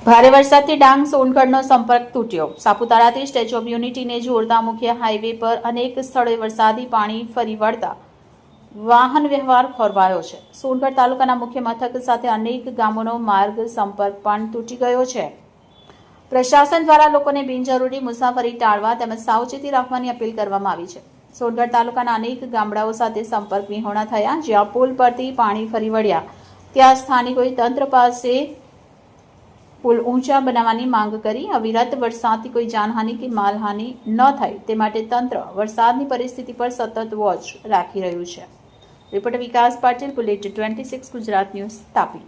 ભારે વરસાદથી ડાંગ સોનગઢનો સંપર્ક તૂટ્યો। સાપુતારાથી સ્ટેચ્યુ ઓફ યુનિટીને જોડતા મુખ્ય હાઈવે પર અનેક સ્થળોએ વરસાદી પાણી ફરી વળતા વાહન વ્યવહાર ખોરવાયો છે। સોનગઢ તાલુકાના મુખ્ય મથક સાથે અનેક ગામોનો માર્ગ સંપર્ક પણ તૂટી ગયો છે। પ્રશાસન દ્વારા લોકોને બિનજરૂરી મુસાફરી ટાળવા તેમજ સાવચેતી રાખવાની અપીલ કરવામાં આવી છે। સોનગઢ તાલુકાના અનેક ગામડાઓ સાથે સંપર્ક વિહોણા થયા। જ્યાં પુલ પરથી પાણી ફરી વળ્યા ત્યાં સ્થાનિકોએ તંત્ર પાસે પુલ ઊંચા બનાવવાની માંગ કરી। અવિરત વરસાદથી કોઈ જાનહાનિ કે માલહાનિ ન થાય તે માટે તંત્ર વરસાદની પરિસ્થિતિ પર સતત વોચ રાખી રહ્યું છે। રિપોર્ટર વિકાસ પાટીલ, બુલેટિન 26 ગુજરાત ન્યૂઝ, તાપી।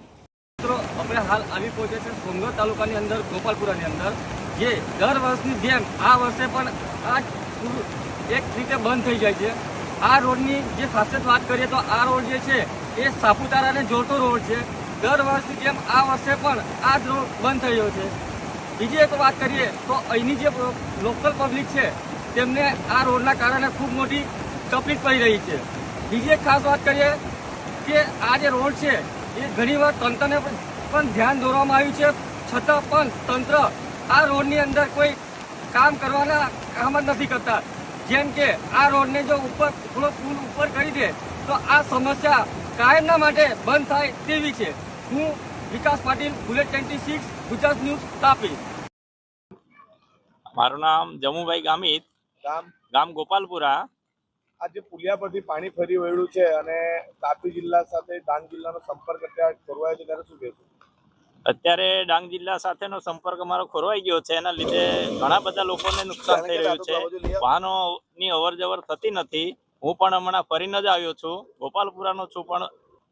આપણે હાલ આવી પહોંચે છે સોનગઢ તાલુકાની અંદર ગોપાલપુરાની અંદર, જે દર વર્ષની જેમ આ વર્ષે પણ આ એક રીતે બંધ થઈ જાય છે। આ રોડની જે ખાસિયત વાત કરીએ તો આ રોડ જે છે એ સાપુતારાને જોડતો રોડ છે। દર વર્ષની જેમ આ વર્ષે પણ આ જ રોડ બંધ થઈ ગયો છે। બીજી એક વાત કરીએ તો અહીંની જે લોકલ પબ્લિક છે તેમને આ રોડના કારણે ખૂબ મોટી તકલીફ પડી રહી છે। બીજી એક ખાસ વાત કરીએ કે આ જે રોડ છે એ ઘણીવાર તંત્રને પણ ધ્યાન દોરવામાં આવ્યું છે, છતાં પણ તંત્ર આ રોડની અંદર કોઈ કામ કરવાના કામ જ નથી કરતા। જેમ કે આ રોડને જો ઉપર થોડો પુલ ઉપર કરી દે તો આ સમસ્યા કાયમના માટે બંધ થાય તેવી છે। હું વિકાસ પાટીલ, બુલેટ 26 ગુજરાત ન્યૂઝ, તાપી। મારું નામ જમુભાઈ ગામિત, ગામ ગોપાલપુરા। આજે પુલિયા પરથી પાણી ફરી વળ્યું છે અને તાપી જિલ્લા સાથે ડાંગ જિલ્લાનો સંપર્ક અત્યારે ખોરવાયો છે, ત્યારે શું કહેશો? અત્યારે ડાંગ જિલ્લા સાથેનો સંપર્ક અમારો ખોરવાઈ ગયો છે। એના લીધે ઘણા બધા લોકોને નુકસાન થઈ રહ્યું છે। વાહનોની અવર જવર થતી નથી। હું પણ હમણાં ફરીને જ આવ્યો છું, ગોપાલપુરાનો છું, પણ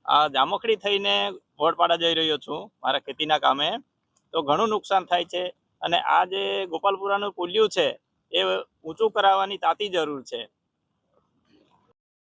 આ જામખડી થઈને વડપાડા જઈ રહ્યો છું મારા ખેતીના કામે। તો ઘણું નુકસાન થાય છે અને આ જે ગોપાલપુરાનું પુલિયું છે એ ઊંચું કરાવવાની તાતી જરૂર છે।